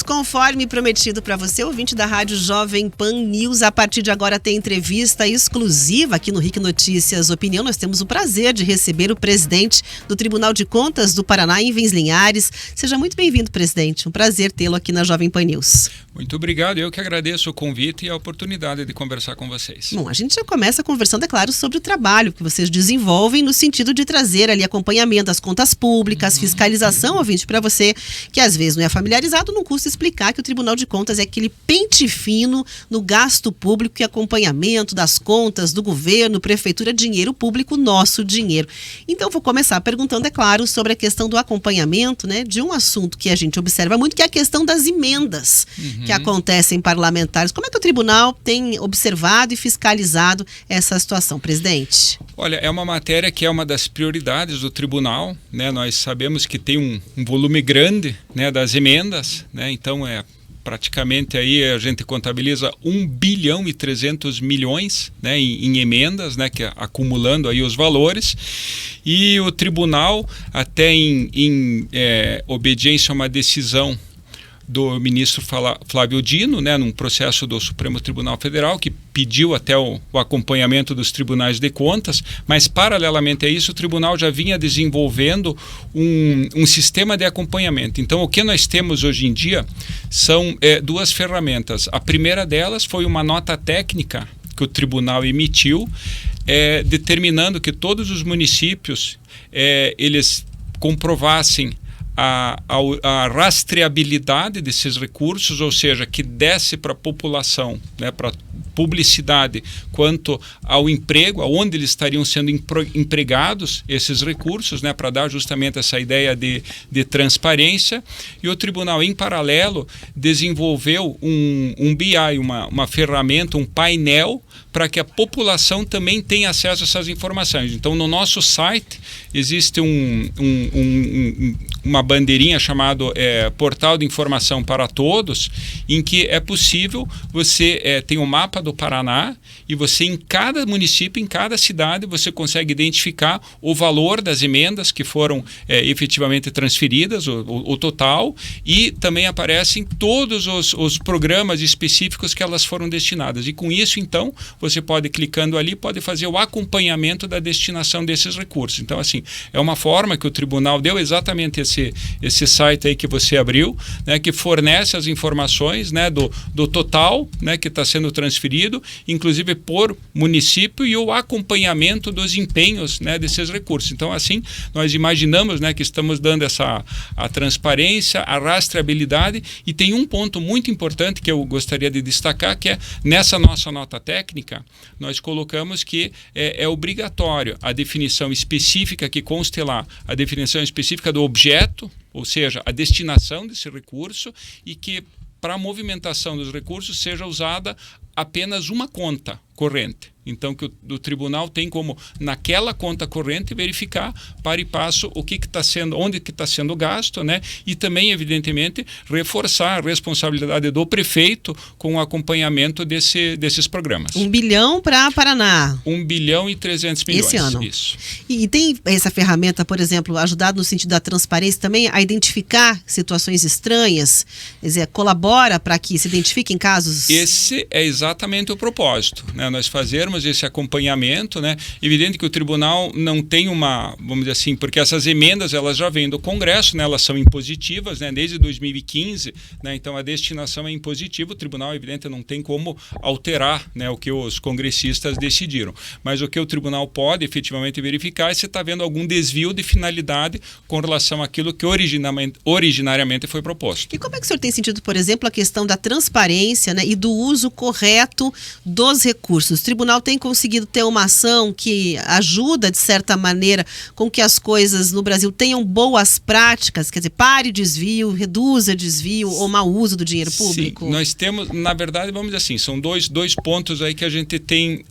conforme prometido para você, ouvinte da Rádio Jovem Pan News, a partir de agora tem entrevista exclusiva aqui no RIC Notícias Opinião. Nós temos o prazer de receber o presidente do Tribunal de Contas do Paraná, Ivens Linhares. Seja muito bem-vindo, presidente. Um prazer tê-lo aqui na Jovem Pan News. Muito obrigado. Eu que agradeço o convite e a oportunidade de conversar com vocês. Bom, a gente já começa conversando, é claro, sobre o trabalho que vocês desenvolvem no sentido de trazer ali acompanhamento às contas públicas, fiscalização, ouvinte, para você que às vezes não é familiarizado, não custa explicar que o Tribunal de Contas é aquele pente fino no gasto público e acompanhamento das contas do governo, prefeitura, dinheiro público, nosso dinheiro. Então, vou começar perguntando, é claro, sobre a questão do acompanhamento, né, de um assunto que a gente observa muito, que é a questão das emendas que acontecem parlamentares. Como é que o tribunal tem observado e fiscalizado essa situação, presidente? Olha, é uma matéria que é uma das prioridades do tribunal, né? Nós sabemos que tem um volume grande, né, das emendas, né? Então praticamente aí a gente contabiliza 1 bilhão e 300 milhões, né, em emendas, né, que acumulando aí os valores, e o tribunal, até em obediência a uma decisão do ministro Flávio Dino, né, num processo do Supremo Tribunal Federal, que pediu até o acompanhamento dos tribunais de contas, mas paralelamente a isso o tribunal já vinha desenvolvendo um sistema de acompanhamento. Então, o que nós temos hoje em dia são duas ferramentas. A primeira delas foi uma nota técnica que o tribunal emitiu, determinando que todos os municípios eles comprovassem a rastreabilidade desses recursos, ou seja, que desse para a população, né, para publicidade, quanto ao emprego, aonde eles estariam sendo empregados esses recursos, né, para dar justamente essa ideia de transparência. E o tribunal, em paralelo, desenvolveu um BI, uma ferramenta, um painel, para que a população também tenha acesso a essas informações. Então, no nosso site existe uma bandeirinha chamada Portal de Informação para Todos, em que é possível você tem um mapa do Paraná e você, em cada município, em cada cidade, você consegue identificar o valor das emendas que foram efetivamente transferidas, o total, e também aparecem todos os programas específicos que elas foram destinadas. E com isso, então, você pode, clicando ali, pode fazer o acompanhamento da destinação desses recursos. Então, assim, é uma forma que o tribunal deu, exatamente esse site aí que você abriu, né, que fornece as informações, né, do total, né, que está sendo transferido, inclusive por município, e o acompanhamento dos empenhos, né, desses recursos. Então, assim, nós imaginamos, né, que estamos dando a transparência, a rastreabilidade, e tem um ponto muito importante que eu gostaria de destacar, que é nessa nossa nota técnica, nós colocamos que é obrigatório a definição específica que conste lá, a definição específica do objeto, ou seja, a destinação desse recurso, e que para a movimentação dos recursos seja usada apenas uma conta corrente. Então, que o tribunal tem como, naquela conta corrente, verificar para e passo o que está sendo, onde que está sendo gasto, né? E também, evidentemente, reforçar a responsabilidade do prefeito com o acompanhamento desses programas. 1 bilhão para Paraná. 1 bilhão e 300 milhões. Esse ano. Isso. E tem essa ferramenta, por exemplo, ajudado no sentido da transparência também a identificar situações estranhas? Quer dizer, colabora para que se identifiquem casos? Esse é exatamente o propósito, né? Nós fazermos esse acompanhamento, né? Evidente que o tribunal não tem vamos dizer assim, porque essas emendas elas já vêm do Congresso, né? Elas são impositivas, né? Desde 2015, né? Então a destinação é impositiva, o tribunal, evidente, não tem como alterar, né, o que os congressistas decidiram. Mas o que o tribunal pode efetivamente verificar é se está havendo algum desvio de finalidade com relação àquilo que originariamente foi proposto. E como é que o senhor tem sentido, por exemplo, a questão da transparência, né, e do uso correto dos recursos? O tribunal tem conseguido ter uma ação que ajuda, de certa maneira, com que as coisas no Brasil tenham boas práticas, quer dizer, pare desvio, reduza desvio ou mau uso do dinheiro público? Sim, nós temos, na verdade, vamos dizer assim, são dois pontos aí que a gente tem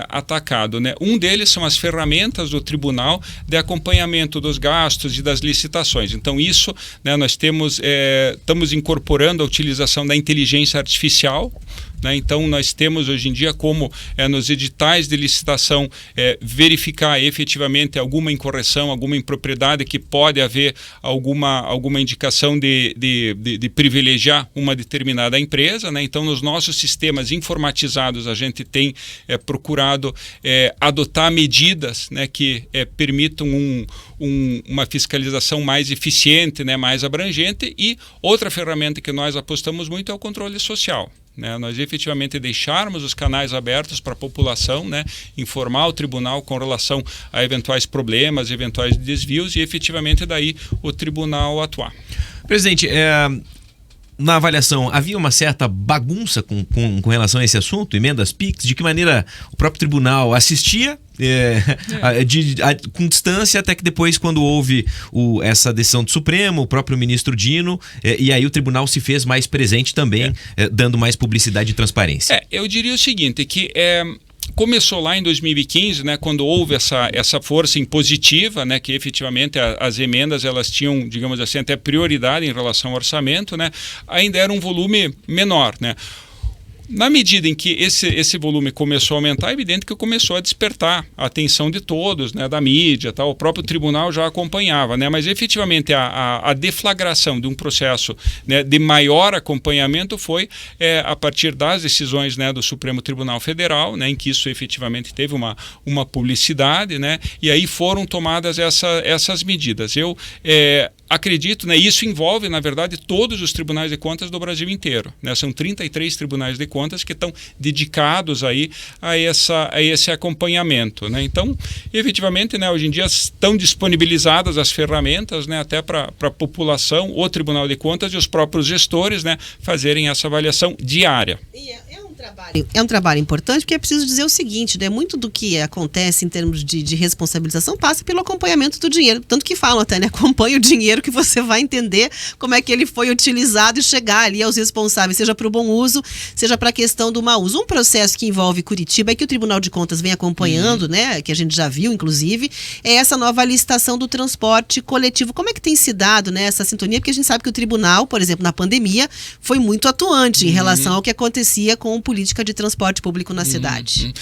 atacado, né? Um deles são as ferramentas do tribunal de acompanhamento dos gastos e das licitações. Então isso, né, nós estamos incorporando a utilização da inteligência artificial, né? Então nós temos hoje em dia como nos editais de licitação verificar efetivamente alguma incorreção, alguma impropriedade que pode haver alguma indicação de privilegiar uma determinada empresa, né? Então nos nossos sistemas informatizados a gente tem procurado adotar medidas, né, que permitam uma fiscalização mais eficiente, né, mais abrangente. E outra ferramenta que nós apostamos muito é o controle social. Nós efetivamente deixarmos os canais abertos para a população, né, informar o tribunal com relação a eventuais problemas, eventuais desvios e efetivamente daí o tribunal atuar. Presidente, na avaliação, havia uma certa bagunça com relação a esse assunto, emendas PIX, de que maneira o próprio tribunal assistia com distância, até que depois, quando houve essa decisão do Supremo, o próprio ministro Dino, e aí o tribunal se fez mais presente também, dando mais publicidade e transparência. Eu diria o seguinte, que começou lá em 2015, né, quando houve essa força impositiva, né, que efetivamente as emendas elas tinham, digamos assim, até prioridade em relação ao orçamento, né, ainda era um volume menor, né. Na medida em que esse volume começou a aumentar, é evidente que começou a despertar a atenção de todos, né, da mídia, tal. O próprio tribunal já acompanhava, né, mas efetivamente a deflagração de um processo, né, de maior acompanhamento foi a partir das decisões, né, do Supremo Tribunal Federal, né, em que isso efetivamente teve uma publicidade, né, e aí foram tomadas essas medidas. Eu acredito, né, isso envolve, na verdade, todos os tribunais de contas do Brasil inteiro, né, são 33 tribunais de contas que estão dedicados aí a esse acompanhamento, né? Então, efetivamente, né, hoje em dia estão disponibilizadas as ferramentas, né, até para a população, o Tribunal de Contas e os próprios gestores, né, fazerem essa avaliação diária. É um trabalho importante, porque é preciso dizer o seguinte, né? Muito do que acontece em termos de responsabilização passa pelo acompanhamento do dinheiro. Tanto que falam até, né? Acompanhe o dinheiro que você vai entender como é que ele foi utilizado e chegar ali aos responsáveis, seja para o bom uso, seja para a questão do mau uso. Um processo que envolve Curitiba e que o Tribunal de Contas vem acompanhando, né? Que a gente já viu, inclusive, é essa nova licitação do transporte coletivo. Como é que tem se dado, né, essa sintonia? Porque a gente sabe que o tribunal, por exemplo, na pandemia, foi muito atuante em relação ao que acontecia com política de transporte público na cidade.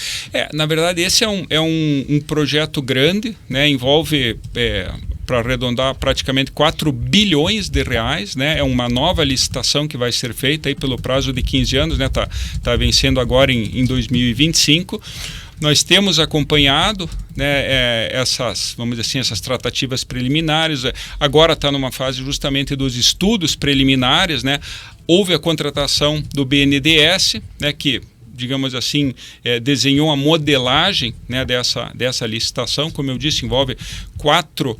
Na verdade, esse é um projeto grande, né? Envolve, para arredondar, praticamente 4 bilhões de reais, né? É uma nova licitação que vai ser feita aí pelo prazo de 15 anos, né? Tá vencendo agora em 2025. Nós temos acompanhado, né, vamos dizer assim, essas tratativas preliminares. Agora está numa fase justamente dos estudos preliminares, né? Houve a contratação do BNDES, né, que, digamos assim, desenhou a modelagem, né, dessa licitação. Como eu disse, envolve 4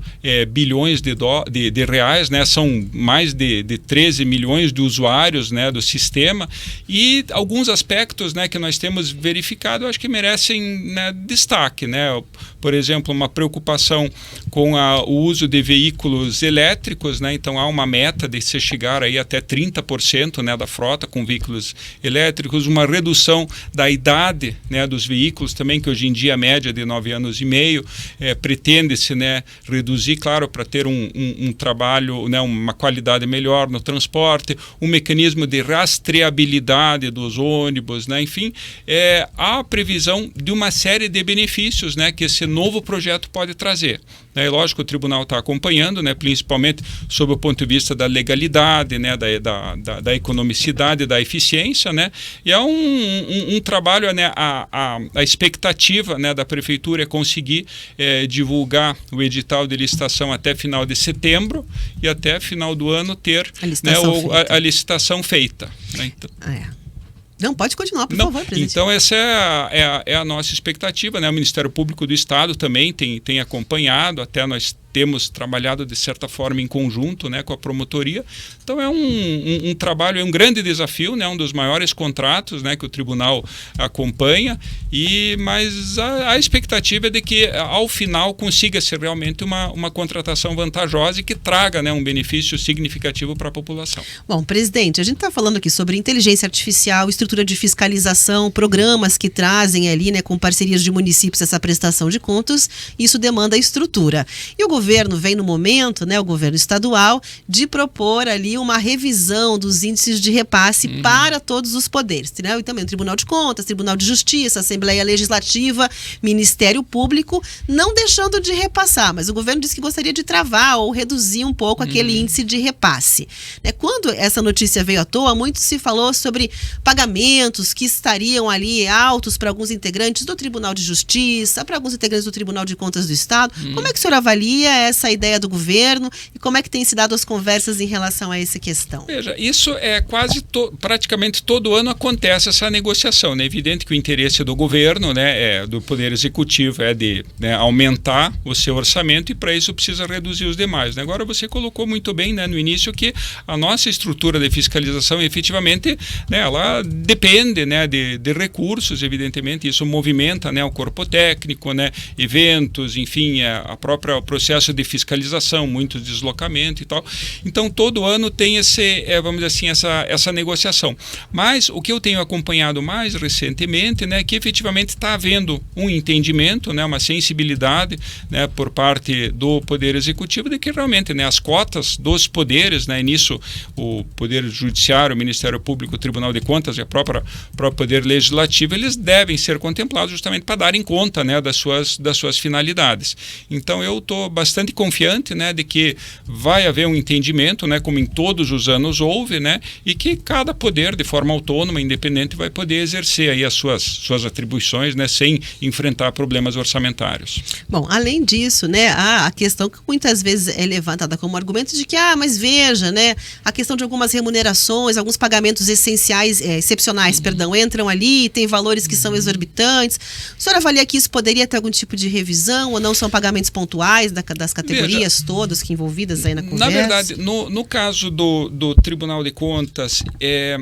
bilhões de reais, né, são mais de 13 milhões de usuários, né, do sistema, e alguns aspectos, né, que nós temos verificado, eu acho que merecem, né, destaque, né? Por exemplo, uma preocupação com o uso de veículos elétricos, né? Então há uma meta de se chegar aí até 30%, né, da frota com veículos elétricos, uma redução da idade, né, dos veículos também, que hoje em dia a média de 9 anos e meio, pretende-se, né, reduzir, claro, para ter um trabalho, né, uma qualidade melhor no transporte, um mecanismo de rastreabilidade dos ônibus, né, enfim, há a previsão de uma série de benefícios, né, que esse novo projeto pode trazer. É lógico, o tribunal está acompanhando, né, principalmente sob o ponto de vista da legalidade, né, da economicidade, da eficiência, né, e é um trabalho, né, a expectativa, né, da prefeitura é conseguir divulgar o edital de licitação até final de setembro e até final do ano ter a licitação feita. Né, então, Não, pode continuar, por favor, presidente. Então, essa é a nossa expectativa, né? O Ministério Público do Estado também tem acompanhado, até nós temos trabalhado de certa forma em conjunto, né, com a promotoria. Então é um trabalho, é um grande desafio, né, um dos maiores contratos, né, que o tribunal acompanha, mas a expectativa é de que ao final consiga ser realmente uma contratação vantajosa e que traga, né, um benefício significativo para a população. Bom, presidente, a gente está falando aqui sobre inteligência artificial, estrutura de fiscalização, programas que trazem ali, né, com parcerias de municípios essa prestação de contas. Isso demanda estrutura. E o governo governo vem no momento, né, o governo estadual, de propor ali uma revisão dos índices de repasse para todos os poderes, né? E também o Tribunal de Contas, Tribunal de Justiça, Assembleia Legislativa, Ministério Público, não deixando de repassar, mas o governo disse que gostaria de travar ou reduzir um pouco aquele índice de repasse. Né? Quando essa notícia veio à toa, muito se falou sobre pagamentos que estariam ali altos para alguns integrantes do Tribunal de Justiça, para alguns integrantes do Tribunal de Contas do Estado. Como é que o senhor avalia essa ideia do governo e como é que tem se dado as conversas em relação a essa questão? Veja, isso é praticamente todo ano acontece essa negociação. É evidente que o interesse do governo, né, do Poder Executivo, é de, né, aumentar o seu orçamento, e para isso precisa reduzir os demais. Né? Agora você colocou muito bem, né, no início, que a nossa estrutura de fiscalização efetivamente, né, ela depende, né, de recursos, evidentemente. Isso movimenta, né, o corpo técnico, né, eventos, enfim, o próprio processo de fiscalização, muito deslocamento e tal. Então todo ano tem esse, vamos dizer assim, essa negociação. Mas o que eu tenho acompanhado mais recentemente, né, que efetivamente está havendo um entendimento, né, uma sensibilidade, né, por parte do Poder Executivo de que realmente, né, as cotas dos poderes, né, e nisso o Poder Judiciário, o Ministério Público, o Tribunal de Contas e o próprio Poder Legislativo, eles devem ser contemplados justamente para darem conta, né, das suas finalidades. Então eu estou bastante confiante, né, de que vai haver um entendimento, né, como em todos os anos houve, né, e que cada poder, de forma autônoma, independente, vai poder exercer aí as suas atribuições, né, sem enfrentar problemas orçamentários. Bom, além disso, né, a questão que muitas vezes é levantada como argumento de que, mas veja, né, a questão de algumas remunerações, alguns pagamentos excepcionais, entram ali, tem valores que são exorbitantes. O senhor avalia que isso poderia ter algum tipo de revisão ou não são pagamentos pontuais das categorias todas que envolvidas aí na conversa? Na verdade, no caso do Tribunal de Contas,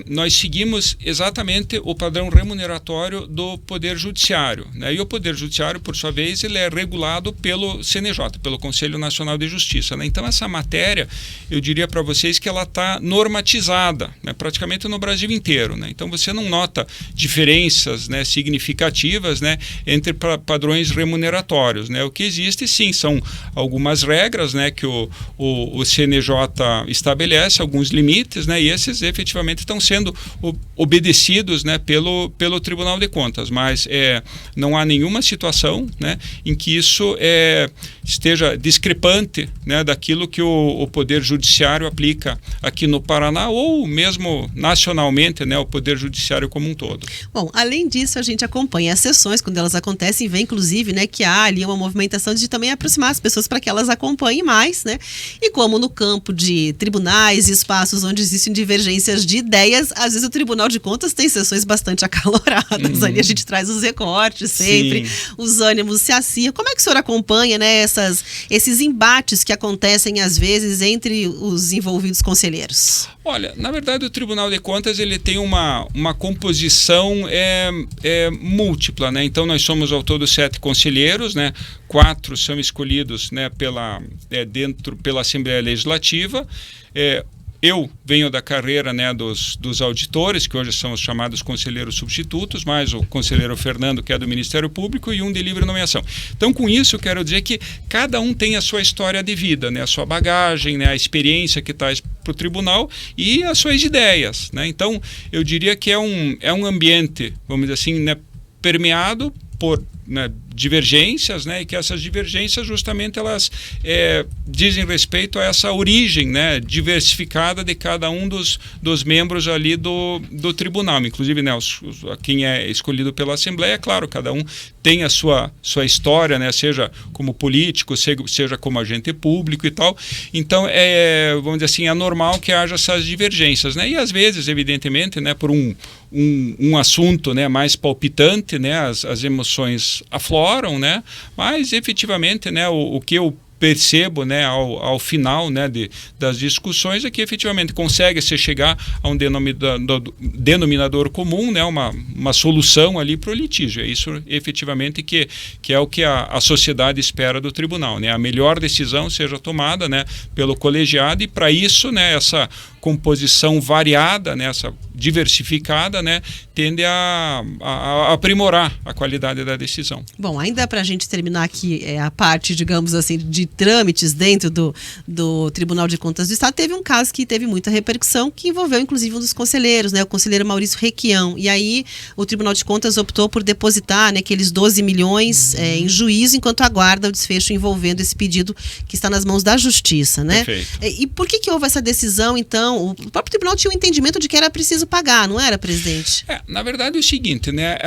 nós seguimos exatamente o padrão remuneratório do Poder Judiciário, né? E o Poder Judiciário, por sua vez, ele é regulado pelo CNJ, pelo Conselho Nacional de Justiça, né? Então essa matéria, eu diria para vocês que ela está normatizada, né, praticamente no Brasil inteiro, né? Então você não nota diferenças, né, significativas, né, entre padrões remuneratórios, né? O que existe, sim, são algumas regras, né, que o CNJ estabelece, alguns limites, né, e esses efetivamente estão sendo obedecidos, né, pelo Tribunal de Contas, mas não há nenhuma situação, né, em que isso esteja discrepante, né, daquilo que o Poder Judiciário aplica aqui no Paraná ou mesmo nacionalmente, né, o Poder Judiciário como um todo. Bom, além disso, a gente acompanha as sessões, quando elas acontecem, vê inclusive, né, que há ali uma movimentação de também aproximar as pessoas para que elas acompanhem mais, né? E como no campo de tribunais e espaços onde existem divergências de ideias, às vezes o Tribunal de Contas tem sessões bastante acaloradas. Ali a gente traz os recortes sempre, os ânimos se acirram. Como é que o senhor acompanha, né, esses embates que acontecem às vezes entre os envolvidos conselheiros? Olha, na verdade o Tribunal de Contas ele tem uma composição múltipla, né? Então nós somos ao todo 7 conselheiros, né? 4 são escolhidos, né, pela Assembleia Legislativa. Eu venho da carreira, né, dos auditores, que hoje são os chamados conselheiros substitutos, mais o conselheiro Fernando, que é do Ministério Público, e um de livre nomeação. Então, com isso, eu quero dizer que cada um tem a sua história de vida, né, a sua bagagem, né, a experiência que traz para o tribunal e as suas ideias, né? Então, eu diria que é um ambiente, vamos dizer assim, né, permeado por, né, divergências, né, e que essas divergências justamente elas dizem respeito a essa origem, né, diversificada de cada um dos membros ali do tribunal, inclusive, né, quem é escolhido pela Assembleia, claro, cada um tem a sua história, né, seja como político, seja como agente público e tal. Então vamos dizer assim, é normal que haja essas divergências, né, e às vezes, evidentemente, né, por um assunto, né, mais palpitante, né, as emoções afloram, né, mas efetivamente, né, o que eu percebo, né, ao final, né, das discussões é que efetivamente consegue-se chegar a um denominador comum, né, uma solução ali para o litígio. É isso efetivamente que é o que a sociedade espera do tribunal, né, a melhor decisão seja tomada, né, pelo colegiado, e para isso, né, essa composição variada, né, essa diversificada, né, tende a aprimorar a qualidade da decisão. Bom, ainda para a gente terminar aqui a parte, digamos assim, de trâmites dentro do Tribunal de Contas do Estado, teve um caso que teve muita repercussão, que envolveu inclusive um dos conselheiros, né, o conselheiro Maurício Requião. E aí o Tribunal de Contas optou por depositar, né, aqueles 12 milhões em juízo, enquanto aguarda o desfecho envolvendo esse pedido que está nas mãos da Justiça, né? Perfeito. E por que houve essa decisão, então? O próprio tribunal tinha um entendimento de que era preciso pagar, não era, presidente? Na verdade é o seguinte, né,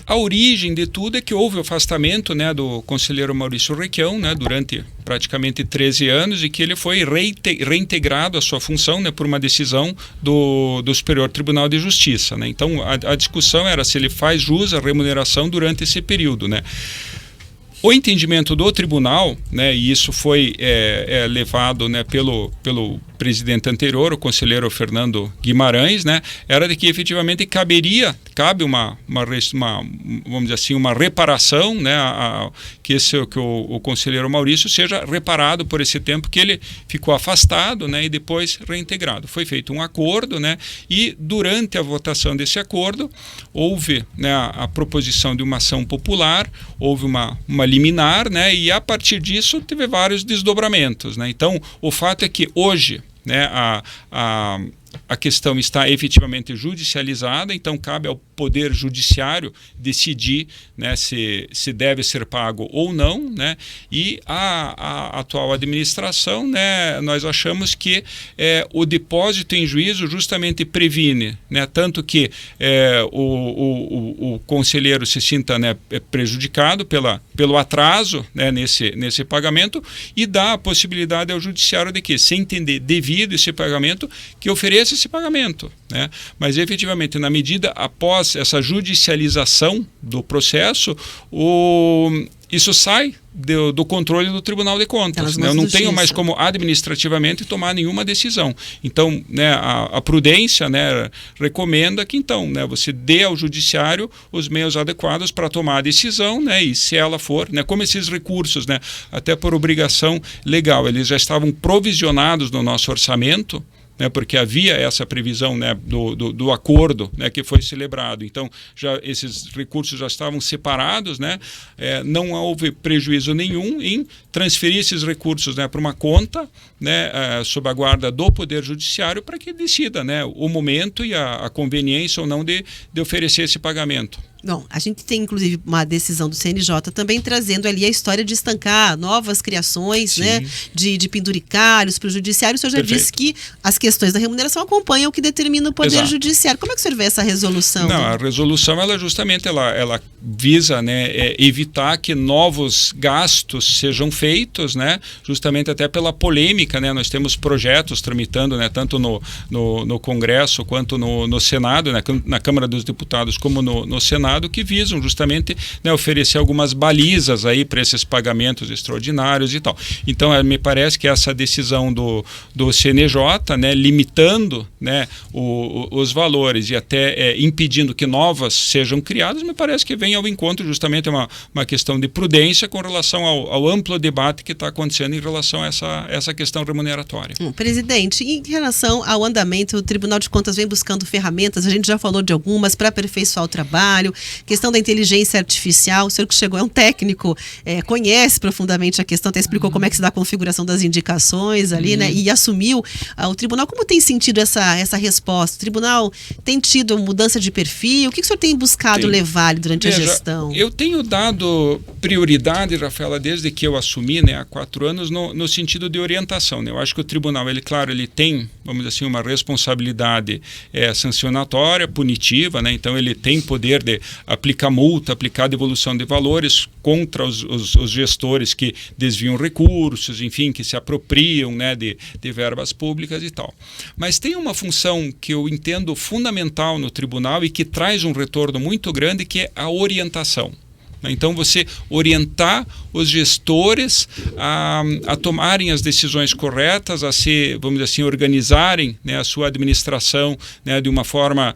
a origem de tudo é que houve o afastamento, né, do conselheiro Maurício Requião, né, durante praticamente 13 anos, e que ele foi reintegrado à sua função, né, por uma decisão do Superior Tribunal de Justiça, né? Então a discussão era se ele faz jus à remuneração durante esse período, né? O entendimento do tribunal, né, e isso foi levado, né, pelo presidente anterior, o conselheiro Fernando Guimarães, né, era de que efetivamente cabe uma vamos dizer assim, uma reparação, né, que o conselheiro Maurício seja reparado por esse tempo que ele ficou afastado, né, e depois reintegrado. Foi feito um acordo, né, e durante a votação desse acordo houve, né, a proposição de uma ação popular, houve uma liminar, né, e a partir disso teve vários desdobramentos, né. Então o fato é que hoje, né, a questão está efetivamente judicializada, então cabe ao Poder Judiciário decidir, né, se deve ser pago ou não, né, e a atual administração, né, nós achamos que o depósito em juízo justamente previne, né, tanto que o conselheiro se sinta, né, prejudicado pelo atraso, né, nesse pagamento, e dá a possibilidade ao Judiciário de que, se entender devido esse pagamento, que ofereça esse pagamento, né? Mas efetivamente, na medida após essa judicialização do processo, isso sai do controle do Tribunal de Contas, né? Eu não tenho mais como administrativamente tomar nenhuma decisão. Então, né, a prudência, né, recomenda que então, né, você dê ao Judiciário os meios adequados para tomar a decisão, né, e se ela for, né, como esses recursos, né, até por obrigação legal, eles já estavam provisionados no nosso orçamento, né, porque havia essa previsão, né, do acordo, né, que foi celebrado. Então, esses recursos já estavam separados, né, não houve prejuízo nenhum em transferir esses recursos, né, para uma conta, né, sob a guarda do Poder Judiciário, para que decida, né, o momento e a conveniência ou não de oferecer esse pagamento. Bom, a gente tem inclusive uma decisão do CNJ também trazendo ali a história de estancar novas criações, né, de penduricários para o judiciário. O senhor já disse que as questões da remuneração acompanham o que determina o Poder Judiciário. Como é que o senhor vê essa resolução? Não, a resolução, ela justamente ela visa, né, evitar que novos gastos sejam feitos, né, justamente até pela polêmica, né, nós temos projetos tramitando, né, tanto no Congresso quanto no Senado, né, na Câmara dos Deputados como no Senado, que visam justamente, né, oferecer algumas balizas aí para esses pagamentos extraordinários e tal. Então, me parece que essa decisão do CNJ, né, limitando, né, os valores e até impedindo que novas sejam criadas, me parece que vem ao encontro justamente uma questão de prudência com relação ao amplo debate que está acontecendo em relação a essa questão remuneratória. Presidente, em relação ao andamento, o Tribunal de Contas vem buscando ferramentas, a gente já falou de algumas, para aperfeiçoar o trabalho, questão da inteligência artificial. O senhor que chegou é um técnico, conhece profundamente a questão, até explicou como é que se dá a configuração das indicações ali, né, e assumiu o tribunal. Como tem sentido essa resposta? O tribunal tem tido mudança de perfil? O que o senhor tem buscado levar durante a gestão? Eu tenho dado prioridade, Rafaela, desde que eu assumi, né, há 4 anos, no sentido de orientação, né? Eu acho que o tribunal, claro, ele tem, vamos dizer assim, uma responsabilidade sancionatória, punitiva, né? Então ele tem poder de aplicar multa, aplicar devolução de valores contra os gestores que desviam recursos, enfim, que se apropriam, né, de verbas públicas e tal. Mas tem uma função que eu entendo fundamental no tribunal e que traz um retorno muito grande, que é a orientação. né? Então, você orientar os gestores a tomarem as decisões corretas, a se, vamos dizer assim, organizarem, né, a sua administração, né, de uma forma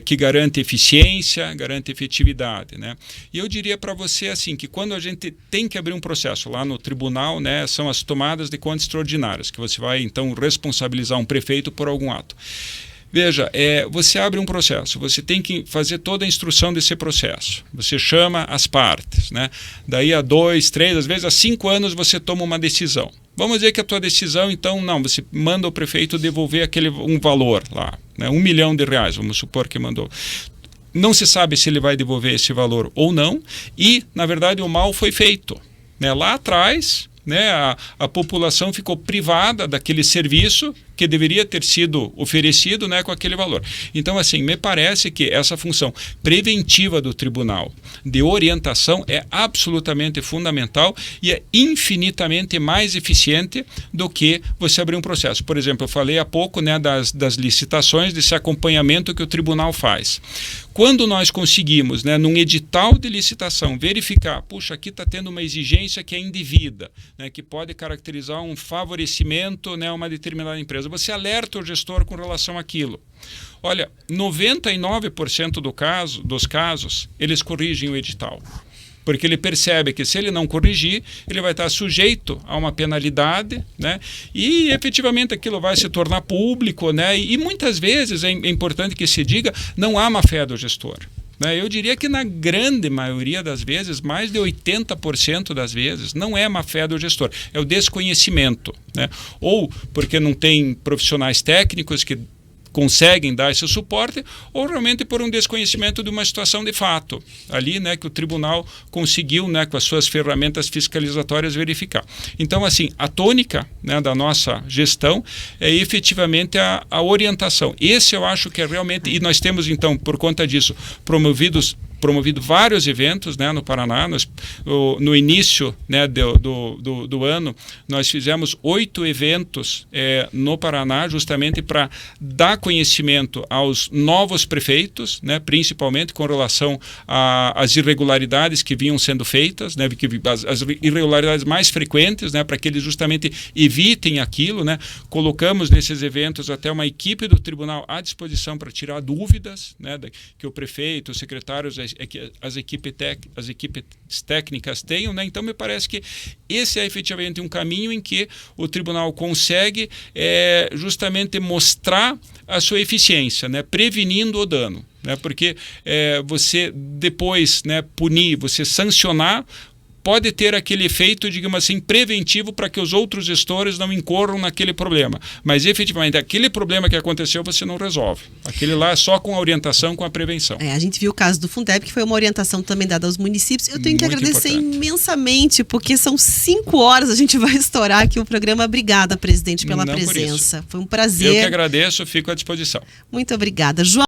que garante eficiência, garante efetividade, né? E eu diria para você assim, que quando a gente tem que abrir um processo lá no tribunal, né, são as tomadas de conta extraordinárias, que você vai então responsabilizar um prefeito por algum ato. Veja, você abre um processo, você tem que fazer toda a instrução desse processo. Você chama as partes, né? Daí a 2, 3, às vezes a 5 anos você toma uma decisão. Vamos dizer que a tua decisão, então, não, você manda o prefeito devolver um valor lá, né? R$1 milhão, vamos supor que mandou. Não se sabe se ele vai devolver esse valor ou não, e, na verdade, o mal foi feito, né? Lá atrás, né, a população ficou privada daquele serviço que deveria ter sido oferecido, né, com aquele valor. Então, assim, me parece que essa função preventiva do tribunal de orientação é absolutamente fundamental e é infinitamente mais eficiente do que você abrir um processo. Por exemplo, eu falei há pouco, né, das licitações, desse acompanhamento que o tribunal faz. Quando nós conseguimos, né, num edital de licitação, verificar, puxa, aqui está tendo uma exigência que é indevida, né, que pode caracterizar um favorecimento, né, a uma determinada empresa, você alerta o gestor com relação àquilo. Olha, 99% dos casos, eles corrigem o edital. Porque ele percebe que se ele não corrigir, ele vai estar sujeito a uma penalidade, né? E efetivamente aquilo vai se tornar público, né? E muitas vezes é importante que se diga, não há má fé do gestor. Eu diria que na grande maioria das vezes, mais de 80% das vezes, não é má fé do gestor, é o desconhecimento, né? Ou porque não tem profissionais técnicos que conseguem dar esse suporte, ou realmente por um desconhecimento de uma situação de fato, ali, né, que o tribunal conseguiu, né, com as suas ferramentas fiscalizatórias verificar. Então, assim, a tônica, né, da nossa gestão é efetivamente a orientação. Esse eu acho que é realmente, e nós temos então, por conta disso, promovido vários eventos, né, no Paraná. No início, né, do ano, nós fizemos 8 eventos no Paraná, justamente para dar conhecimento aos novos prefeitos, né, principalmente com relação às irregularidades que vinham sendo feitas, né, as irregularidades mais frequentes, né, para que eles justamente evitem aquilo, né. Colocamos nesses eventos até uma equipe do tribunal à disposição para tirar dúvidas, né, que o prefeito, os secretários, as equipes técnicas tenham, né? Então me parece que esse é efetivamente um caminho em que o tribunal consegue justamente mostrar a sua eficiência, né? Prevenindo o dano, né? Porque você depois, né, punir, você sancionar, pode ter aquele efeito, digamos assim, preventivo para que os outros gestores não incorram naquele problema. Mas, efetivamente, aquele problema que aconteceu, você não resolve. Aquele lá é só com a orientação, com a prevenção. A gente viu o caso do Fundeb, que foi uma orientação também dada aos municípios. Eu tenho que agradecer imensamente, porque são 5 horas, a gente vai estourar aqui o programa. Obrigada, presidente, pela presença. Foi um prazer. Eu que agradeço, fico à disposição. Muito obrigada. João